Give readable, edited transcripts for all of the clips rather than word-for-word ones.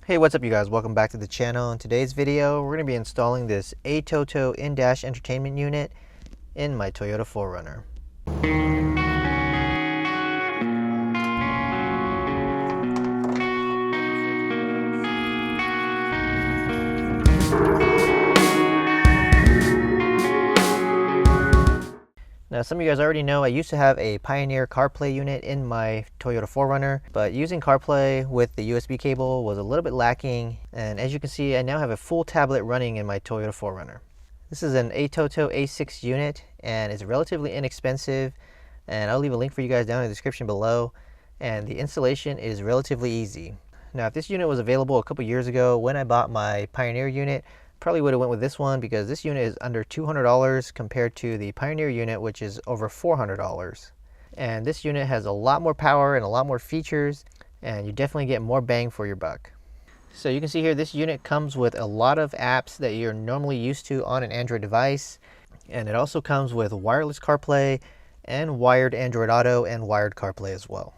Hey, what's up you guys? Welcome back to the channel. In today's video, we're going to be installing this Atoto in-dash entertainment unit in my Toyota 4Runner. Now, some of you guys already know I used to have a Pioneer Carplay unit in my Toyota 4Runner, but using Carplay with the USB cable was a little bit lacking, and as you can see, I now have a full tablet running in my Toyota 4Runner. This is an Atoto A6 unit, and it's relatively inexpensive, and I'll leave a link for you guys down in the description below, and the installation is relatively easy. Now, if this unit was available a couple years ago when I bought my Pioneer unit, probably would have went with this one because this unit is under $200 compared to the Pioneer unit, which is over $400. And this unit has a lot more power and a lot more features, and you definitely get more bang for your buck. So you can see here, this unit comes with a lot of apps that you're normally used to on an Android device. And it also comes with wireless CarPlay and wired Android Auto and wired CarPlay as well.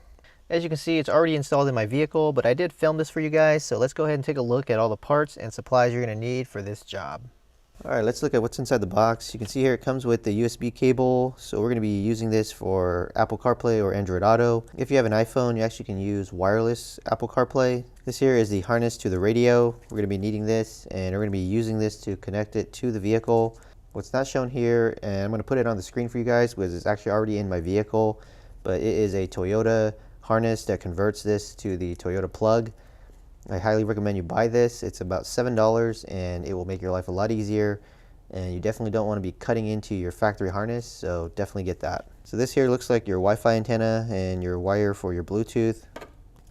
As you can see, it's already installed in my vehicle, but I did film this for you guys, so let's go ahead and take a look at all the parts and supplies you're going to need for this job. Alright, let's look at what's inside the box. You can see here it comes with the USB cable, so we're going to be using this for Apple CarPlay or Android Auto. If you have an iPhone, you actually can use wireless Apple CarPlay. This here is the harness to the radio. We're going to be needing this, and we're going to be using this to connect it to the vehicle. What's not shown here, and I'm going to put it on the screen for you guys because it's actually already in my vehicle, but it is a Toyota harness that converts this to the Toyota plug. I highly recommend you buy this. It's about $7 and it will make your life a lot easier, and you definitely don't want to be cutting into your factory harness, so definitely get that. So this here looks like your Wi-Fi antenna and your wire for your Bluetooth.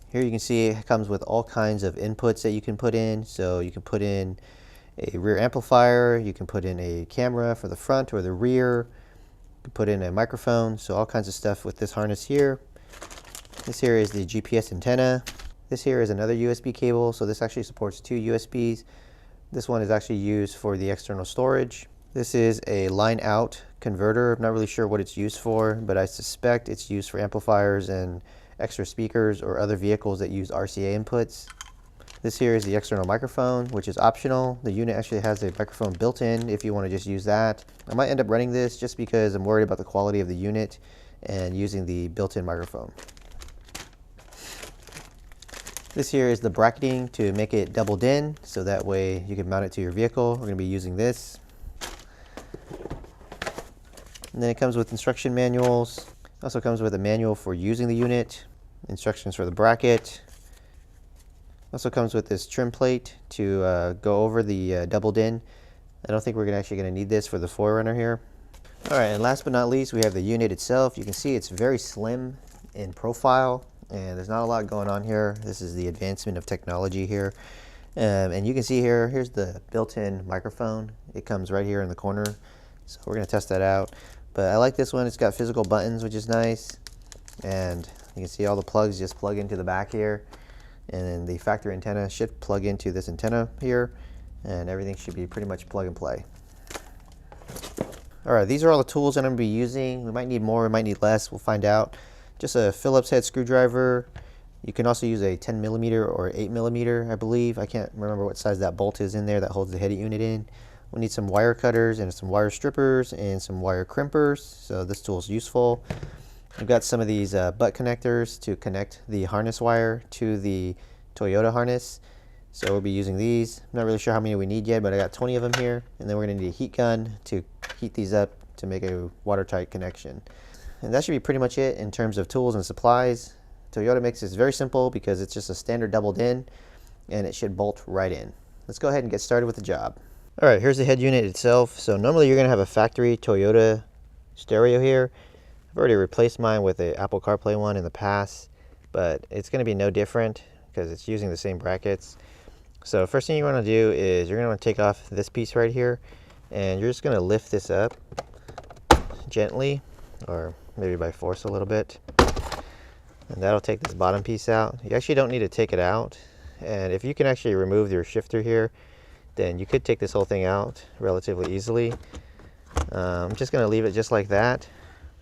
Here you can see it comes with all kinds of inputs that you can put in. So you can put in a rear amplifier, you can put in a camera for the front or the rear, you can put in a microphone, so all kinds of stuff with this harness here. This here is the GPS antenna. This here is another USB cable, so this actually supports two USBs. This one is actually used for the external storage. This is a line out converter. I'm not really sure what it's used for, but I suspect it's used for amplifiers and extra speakers or other vehicles that use RCA inputs. This here is the external microphone, which is optional. The unit actually has a microphone built in if you want to just use that. I might end up running this just because I'm worried about the quality of the unit and using the built-in microphone. This here is the bracketing to make it doubled in, so that way you can mount it to your vehicle. We're going to be using this. And then it comes with instruction manuals. It also comes with a manual for using the unit, instructions for the bracket. Also comes with this trim plate to go over the doubled in. I don't think we're actually going to need this for the 4Runner here. Alright, and last but not least, we have the unit itself. You can see it's very slim in profile, and there's not a lot going on here. This is the advancement of technology here. And you can see here, here's the built-in microphone. It comes right here in the corner. So we're going to test that out. But I like this one. It's got physical buttons, which is nice. And you can see all the plugs just plug into the back here. And then the factory antenna should plug into this antenna here. And everything should be pretty much plug and play. Alright, these are all the tools that I'm going to be using. We might need more, we might need less. We'll find out. Just a Phillips Head screwdriver. You can also use a 10mm or 8mm, I believe. I can't remember what size that bolt is in there that holds the head unit in. We'll need some wire cutters and some wire strippers and some wire crimpers, so this tool is useful. I've got some of these butt connectors to connect the harness wire to the Toyota harness, so we'll be using these. I'm not really sure how many we need yet, but I got 20 of them here. And then we're going to need a heat gun to heat these up to make a watertight connection. And that should be pretty much it in terms of tools and supplies. Toyota makes this very simple because it's just a standard doubled in, and it should bolt right in. Let's go ahead and get started with the job. Alright, here's the head unit itself. So normally you're going to have a factory Toyota stereo here. I've already replaced mine with an Apple CarPlay one in the past, but it's going to be no different because it's using the same brackets. So first thing you want to do is you're going to want to take off this piece right here, and you're just going to lift this up gently, or maybe by force a little bit, and that'll take this bottom piece out. You actually don't need to take it out, and if you can actually remove your shifter here, then you could take this whole thing out relatively easily. I'm just going to leave it just like that.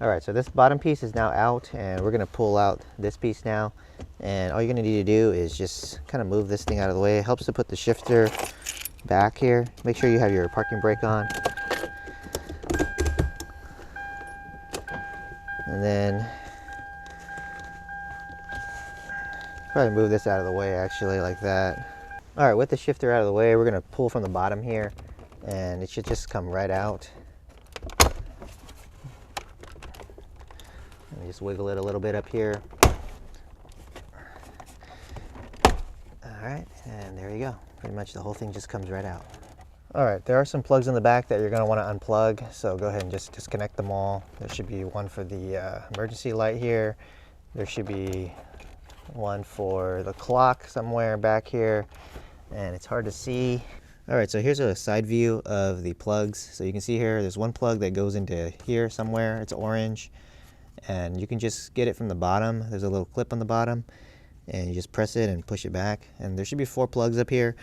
All right, so this bottom piece is now out, and we're gonna pull out this piece now. And all you're gonna need to do is just kind of move this thing out of the way. It helps to put the shifter back here. Make sure you have your parking brake on. And then probably move this out of the way actually, like that. All right, with the shifter out of the way, we're gonna pull from the bottom here, and it should just come right out. And just wiggle it a little bit up here. All right, and there you go. Pretty much the whole thing just comes right out. All right, there are some plugs in the back that you're gonna wanna unplug, so go ahead and just disconnect them all. There should be one for the emergency light here. There should be one for the clock somewhere back here, and it's hard to see. All right, so here's a side view of the plugs. So you can see here, there's one plug that goes into here somewhere. It's orange, and you can just get it from the bottom. There's a little clip on the bottom, and you just press it and push it back. And there should be 4 plugs up here.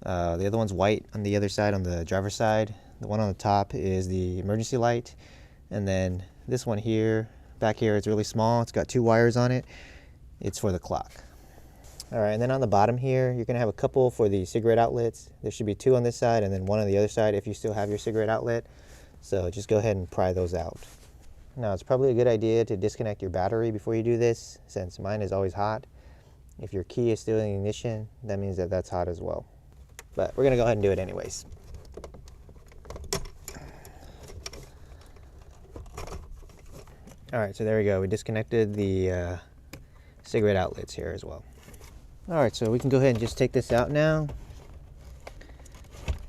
The other one's white on the other side, on the driver's side. The one on the top is the emergency light. And then this one here, back here, it's really small. It's got 2 wires on it. It's for the clock. All right, and then on the bottom here, you're gonna have a couple for the cigarette outlets. There should be 2 on this side and then 1 on the other side if you still have your cigarette outlet. So just go ahead and pry those out. Now, it's probably a good idea to disconnect your battery before you do this, since mine is always hot. If your key is still in the ignition, that means that that's hot as well. But we're gonna go ahead and do it anyways. All right, so there we go. We disconnected the cigarette outlets here as well. All right, so we can go ahead and just take this out now.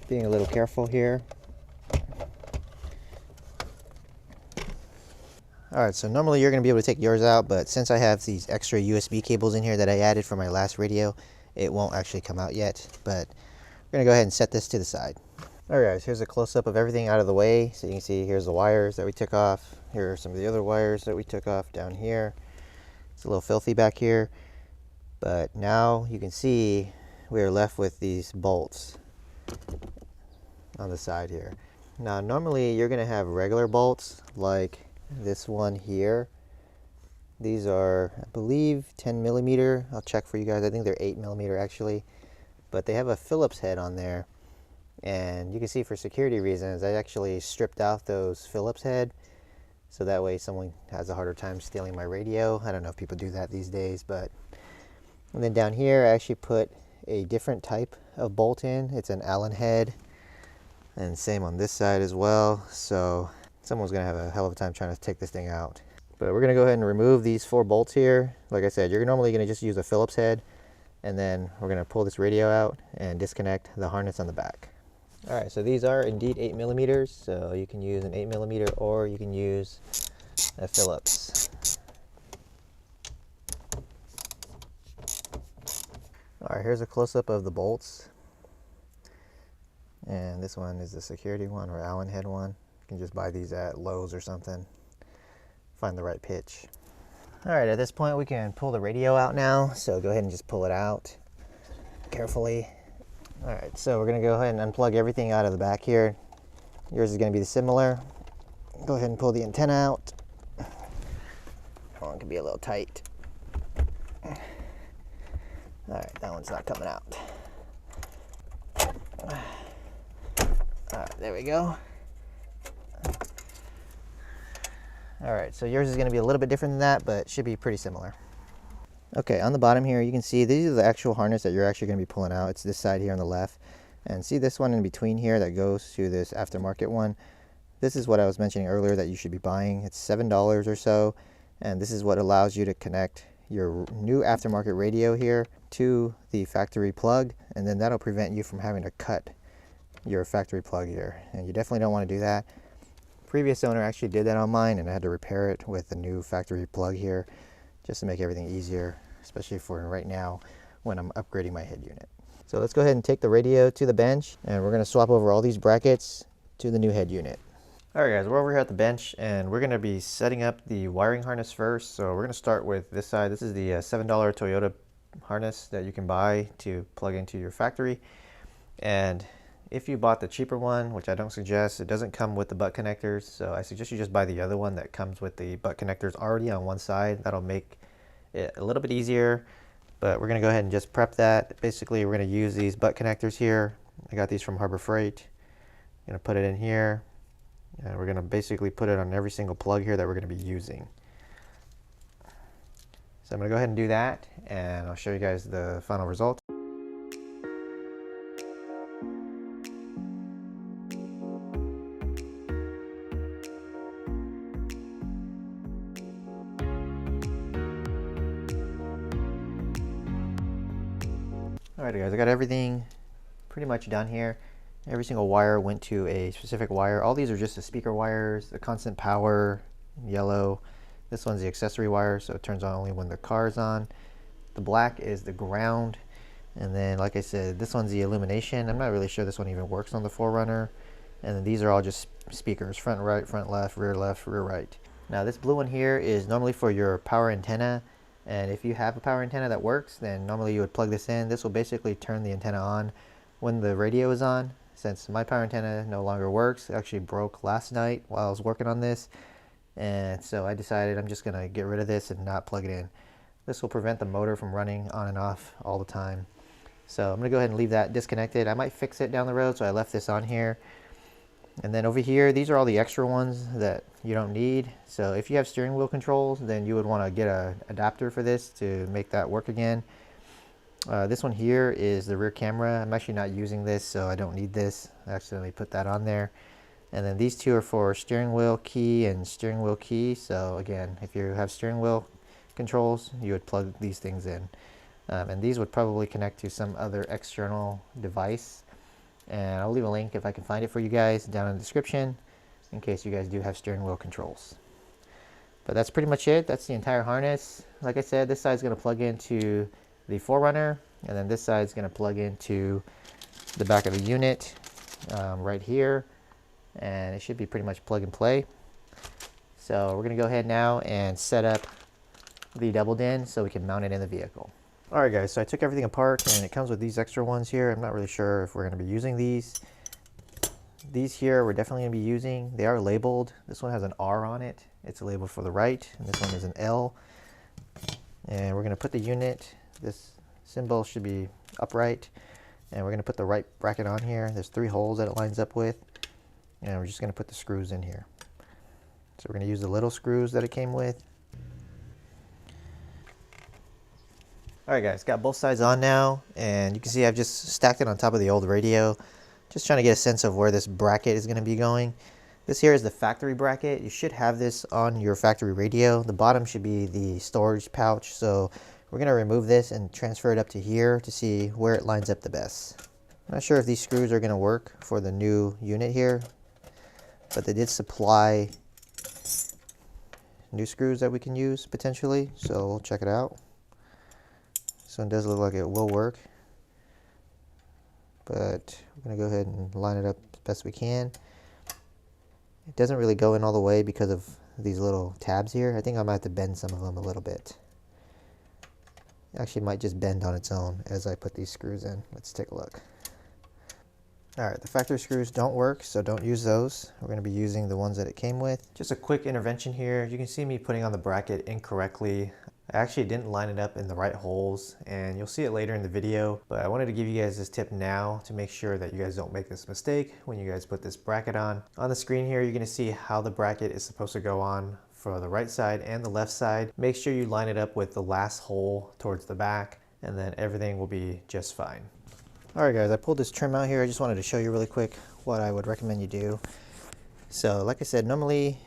Being a little careful here. All right, so normally you're gonna be able to take yours out, but since I have these extra USB cables in here that I added for my last radio, it won't actually come out yet, but we're gonna go ahead and set this to the side. All right, guys, here's a close-up of everything out of the way. So you can see here's the wires that we took off. Here are some of the other wires that we took off down here. It's a little filthy back here, but now you can see we are left with these bolts on the side here. Now, normally you're gonna have regular bolts like this one here. These are, I believe, 10 millimeter. I'll check for you guys. I think they're 8 millimeter actually, but they have a Phillips head on there. And you can see for security reasons, I actually stripped out those Phillips head, so that way someone has a harder time stealing my radio. I don't know if people do that these days, but. And then down here, I actually put a different type of bolt in. It's an Allen head, and same on this side as well. So someone's gonna have a hell of a time trying to take this thing out. But we're gonna go ahead and remove these 4 bolts here. Like I said, you're normally gonna just use a Phillips head, and then we're gonna pull this radio out and disconnect the harness on the back. All right, so these are indeed 8 millimeters. So you can use an 8 millimeter or you can use a Phillips. All right, here's a close-up of the bolts. And this one is the security one, or Allen head one. You can just buy these at Lowe's or something. Find the right pitch. All right, at this point we can pull the radio out now. So go ahead and just pull it out carefully. All right, so we're gonna go ahead and unplug everything out of the back here. Yours is gonna be similar. Go ahead and pull the antenna out. Oh, it can be a little tight. All right, that one's not coming out. All right, there we go. All right, so yours is gonna be a little bit different than that, but should be pretty similar. Okay, on the bottom here, you can see these are the actual harness that you're actually gonna be pulling out. It's this side here on the left. And see this one in between here that goes to this aftermarket one? This is what I was mentioning earlier that you should be buying. It's $7 or so. And this is what allows you to connect your new aftermarket radio here to the factory plug. And then that'll prevent you from having to cut your factory plug here. And you definitely don't wanna do that. Previous owner actually did that on mine, and I had to repair it with the new factory plug here, just to make everything easier, especially for right now when I'm upgrading my head unit. So let's go ahead and take the radio to the bench, and we're gonna swap over all these brackets to the new head unit. All right guys, we're over here at the bench, and we're gonna be setting up the wiring harness first. So we're gonna start with this side. This is the $7 Toyota harness that you can buy to plug into your factory. And If you bought the cheaper one, which I don't suggest, it doesn't come with the butt connectors, so I suggest you just buy the other one that comes with the butt connectors already on one side. That'll make it a little bit easier, but we're gonna go ahead and just prep that. Basically, we're gonna use these butt connectors here. I got these from Harbor Freight. I'm gonna put it in here, and we're gonna basically put it on every single plug here that we're gonna be using. So I'm gonna go ahead and do that, and I'll show you guys the final result. Alright guys, I got everything pretty much done here. Every single wire went to a specific wire. All these are just the speaker wires, the constant power, yellow. This one's the accessory wire, so it turns on only when the car is on. The black is the ground. And then, like I said, this one's the illumination. I'm not really sure this one even works on the 4runner. And then these are all just speakers, front right, front left, rear right. Now this blue one here is normally for your power antenna. And if you have a power antenna that works, then normally you would plug this in. This will basically turn the antenna on when the radio is on. Since my power antenna no longer works, it actually broke last night while I was working on this. And so I decided I'm just gonna get rid of this and not plug it in. This will prevent the motor from running on and off all the time. So I'm gonna go ahead and leave that disconnected. I might fix it down the road, so I left this on here. And then over here, these are all the extra ones that you don't need. So if you have steering wheel controls, then you would want to get an adapter for this to make that work again. This one here is the rear camera. I'm actually not using this, so I don't need this. I accidentally put that on there. And then these two are for steering wheel key and steering wheel key. So again, if you have steering wheel controls, you would plug these things in. And these would probably connect to some other external device. And I'll leave a link if I can find it for you guys down in the description in case you guys do have steering wheel controls. But that's pretty much it. That's the entire harness. Like I said, this side's going to plug into the 4runner, and then this side's going to plug into the back of the unit right here, and it should be pretty much plug and play. So we're going to go ahead now and set up the double din so we can mount it in the vehicle. Alright guys, so I took everything apart and it comes with these extra ones here. I'm not really sure if we're going to be using these. These here we're definitely going to be using. They are labeled. This one has an R on it. It's labeled for the right, and this one is an L. And we're going to put the unit, this symbol should be upright, and we're going to put the right bracket on here. There's 3 holes that it lines up with, and we're just going to put the screws in here. So we're going to use the little screws that it came with. Alright guys, got both sides on now, and you can see I've just stacked it on top of the old radio. Just trying to get a sense of where this bracket is going to be going. This here is the factory bracket. You should have this on your factory radio. The bottom should be the storage pouch, so we're going to remove this and transfer it up to here to see where it lines up the best. I'm not sure if these screws are going to work for the new unit here, but they did supply new screws that we can use potentially, so we'll check it out. This one does look like it will work, but we're going to go ahead and line it up as best we can. It doesn't really go in all the way because of these little tabs here. I think I might have to bend some of them a little bit. It actually might just bend on its own as I put these screws in. Let's take a look. Alright, the factory screws don't work, so don't use those. We're going to be using the ones that it came with. Just a quick intervention here. You can see me putting on the bracket incorrectly. I actually didn't line it up in the right holes, and you'll see it later in the video, but I wanted to give you guys this tip now to make sure that you guys don't make this mistake when you guys put this bracket on. On the screen here, you're going to see how the bracket is supposed to go on for the right side and the left side. Make sure you line it up with the last hole towards the back, and then everything will be just fine. Alright guys, I pulled this trim out here. I just wanted to show you really quick what I would recommend you do. So like I said, normally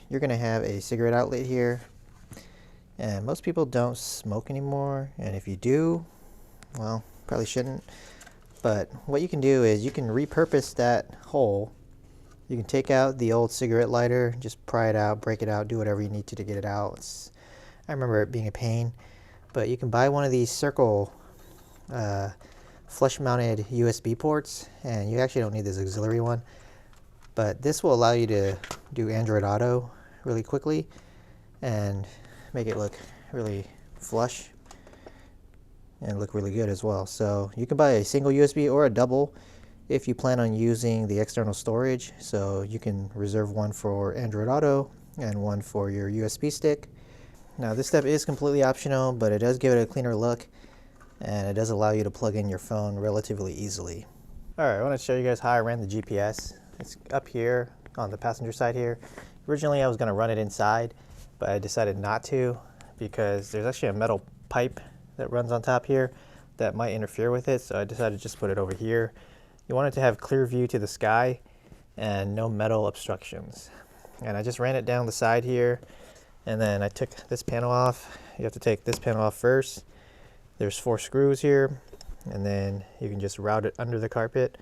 you're going to have a cigarette outlet here. And most people don't smoke anymore, and if you do, well, probably shouldn't. But what you can do is you can repurpose that hole. You can take out the old cigarette lighter, just pry it out, break it out, do whatever you need to get it out. I remember it being a pain, but you can buy one of these circle flush-mounted USB ports, and you actually don't need this auxiliary one. But this will allow you to do Android Auto really quickly and make it look really flush and look really good as well. So you can buy a single USB or a double if you plan on using the external storage. So you can reserve one for Android Auto and one for your USB stick. Now this step is completely optional, but it does give it a cleaner look, and it does allow you to plug in your phone relatively easily. Alright, I want to show you guys how I ran the GPS. It's up here on the passenger side here. Originally I was going to run it inside, but I decided not to because there's actually a metal pipe that runs on top here that might interfere with it, so I decided to just put it over here. You want it to have clear view to the sky and no metal obstructions. And I just ran it down the side here, and then I took this panel off. You have to take this panel off first. There's 4 screws here, and then you can just route it under the carpet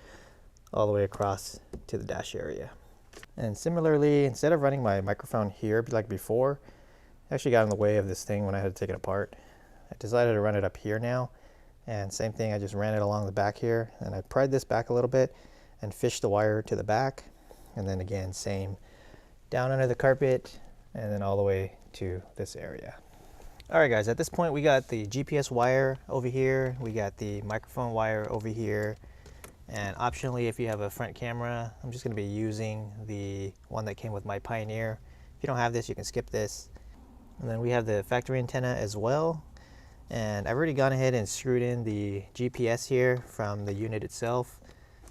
all the way across to the dash area. And similarly, instead of running my microphone here like before, I actually got in the way of this thing when I had to take it apart. I decided to run it up here now, and same thing, I just ran it along the back here, and I pried this back a little bit and fished the wire to the back, and then again same down under the carpet and then all the way to this area. Alright guys, at this point we got the GPS wire over here, we got the microphone wire over here, and optionally if you have a front camera, I'm just going to be using the one that came with my Pioneer. If you don't have this, you can skip this. And then we have the factory antenna as well, and I've already gone ahead and screwed in the GPS here from the unit itself,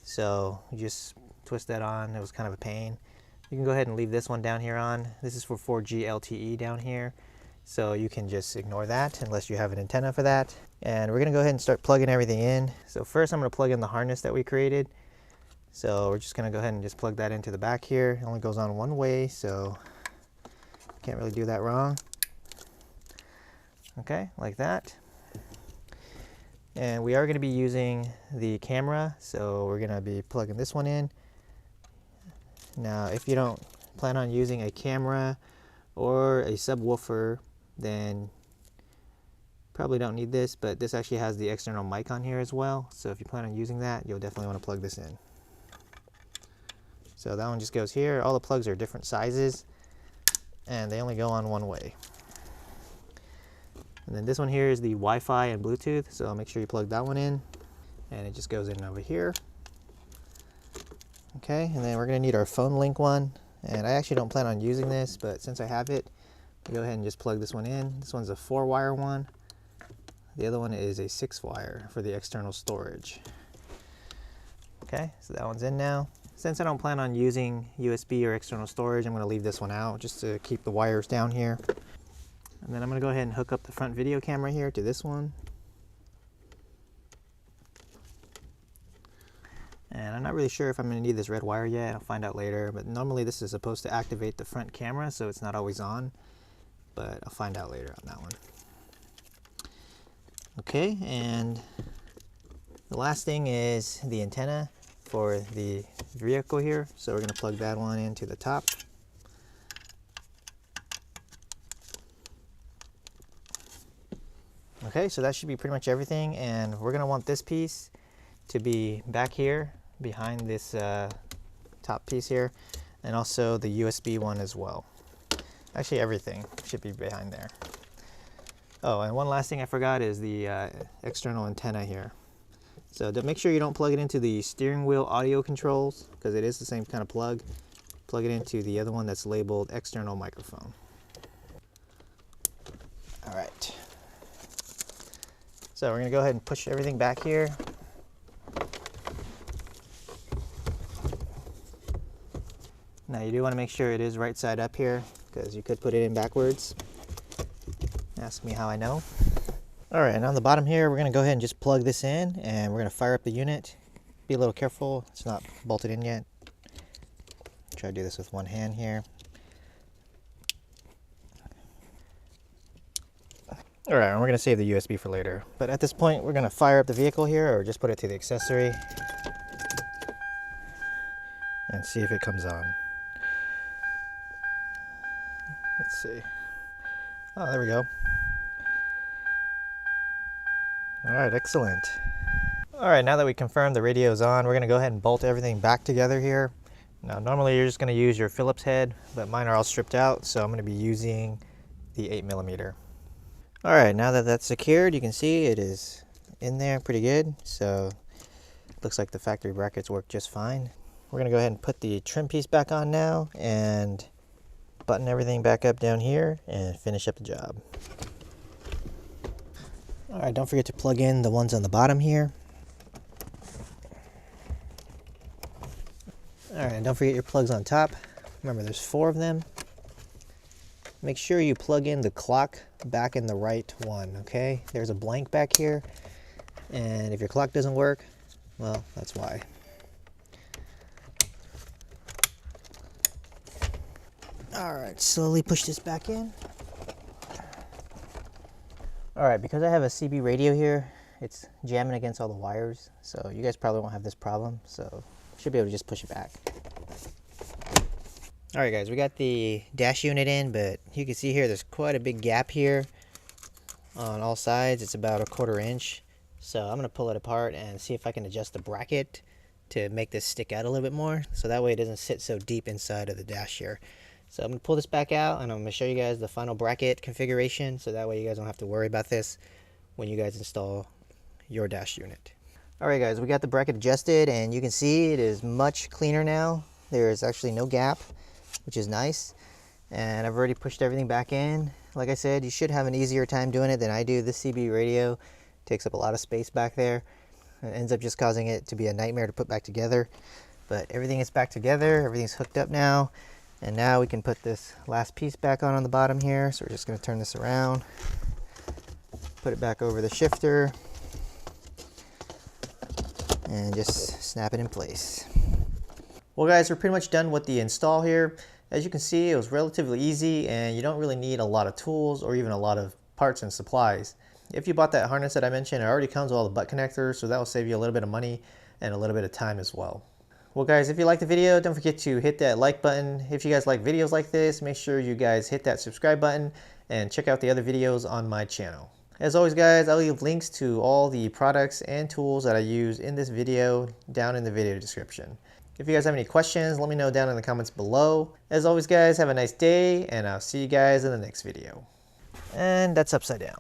so you just twist that on. It was kind of a pain. You can go ahead and leave this one down here on. This is for 4G LTE down here, so you can just ignore that unless you have an antenna for that. And we're gonna go ahead and start plugging everything in. So first I'm gonna plug in the harness that we created. So we're just gonna go ahead and just plug that into the back here. It only goes on one way, so can't really do that wrong. Okay, like that. And we are gonna be using the camera, so we're gonna be plugging this one in. Now, if you don't plan on using a camera or a subwoofer, then probably don't need this, but this actually has the external mic on here as well, so if you plan on using that, you'll definitely want to plug this in. So that one just goes here. All the plugs are different sizes, and they only go on one way. And then this one here is the Wi-Fi and Bluetooth, so make sure you plug that one in, and it just goes in over here. Okay, and then we're going to need our phone link one, and I actually don't plan on using this, but since I have it, I'll go ahead and just plug this one in. This one's a 4-wire one. The other one is a 6-wire for the external storage. Okay, so that one's in now. Since I don't plan on using USB or external storage, I'm going to leave this one out just to keep the wires down here. And then I'm going to go ahead and hook up the front video camera here to this one. And I'm not really sure if I'm going to need this red wire yet. I'll find out later, but normally this is supposed to activate the front camera, so it's not always on, but I'll find out later on that one. Okay, and the last thing is the antenna for the vehicle here. So we're going to plug that one into the top. Okay, so that should be pretty much everything, and we're going to want this piece to be back here behind this top piece here, and also the USB one as well. Actually, everything should be behind there. Oh, and one last thing I forgot is the external antenna here. So to make sure you don't plug it into the steering wheel audio controls, because it is the same kind of plug. Plug it into the other one that's labeled external microphone. All right. So we're going to go ahead and push everything back here. Now you do want to make sure it is right side up here, because you could put it in backwards. Ask me how I know. All right, and on the bottom here, we're going to go ahead and just plug this in, and we're going to fire up the unit. Be a little careful, it's not bolted in yet. Try to do this with one hand here. All right, and we're going to save the USB for later. But at this point, we're going to fire up the vehicle here, or just put it to the accessory and see if it comes on. Let's see. Oh, there we go. All right, excellent. All right, now that we confirmed the radio is on, we're going to go ahead and bolt everything back together here. Now, normally you're just going to use your Phillips head, but mine are all stripped out, so I'm going to be using the 8mm. All right, now that that's secured, you can see it is in there pretty good. So Looks like the factory brackets work just fine. We're gonna go ahead and put the trim piece back on now and button everything back up down here and finish up the job. All right, don't forget to plug in the ones on the bottom here. All right, and don't forget your plugs on top. Remember, there's 4 of them. Make sure you plug in the clock back in the right one, okay? There's a blank back here, and if your clock doesn't work, well, that's why. All right, slowly push this back in. All right, because I have a CB radio here, it's jamming against all the wires, so you guys probably won't have this problem, so should be able to just push it back. All right, guys, we got the dash unit in, but you can see here there's quite a big gap here on all sides. It's about 1/4 inch. So I'm gonna pull it apart and see if I can adjust the bracket to make this stick out a little bit more, so that way it doesn't sit so deep inside of the dash here. So I'm gonna pull this back out and I'm gonna show you guys the final bracket configuration, so that way you guys don't have to worry about this when you guys install your dash unit. All right, guys, we got the bracket adjusted and you can see it is much cleaner now. There is actually no gap, which is nice. And I've already pushed everything back in. Like I said, you should have an easier time doing it than I do. This CB radio takes up a lot of space back there. It ends up just causing it to be a nightmare to put back together. But everything is back together, everything's hooked up now. And now we can put this last piece back on the bottom here. So we're just gonna turn this around, put it back over the shifter, and just snap it in place. Well, guys, we're pretty much done with the install here. As you can see, it was relatively easy and you don't really need a lot of tools or even a lot of parts and supplies. If you bought that harness that I mentioned, it already comes with all the butt connectors, so that will save you a little bit of money and a little bit of time as well. Well, guys, if you liked the video, don't forget to hit that like button. If you guys like videos like this, make sure you guys hit that subscribe button and check out the other videos on my channel. As always, guys, I'll leave links to all the products and tools that I use in this video down in the video description. If you guys have any questions, let me know down in the comments below. As always, guys, have a nice day, and I'll see you guys in the next video. And that's upside down.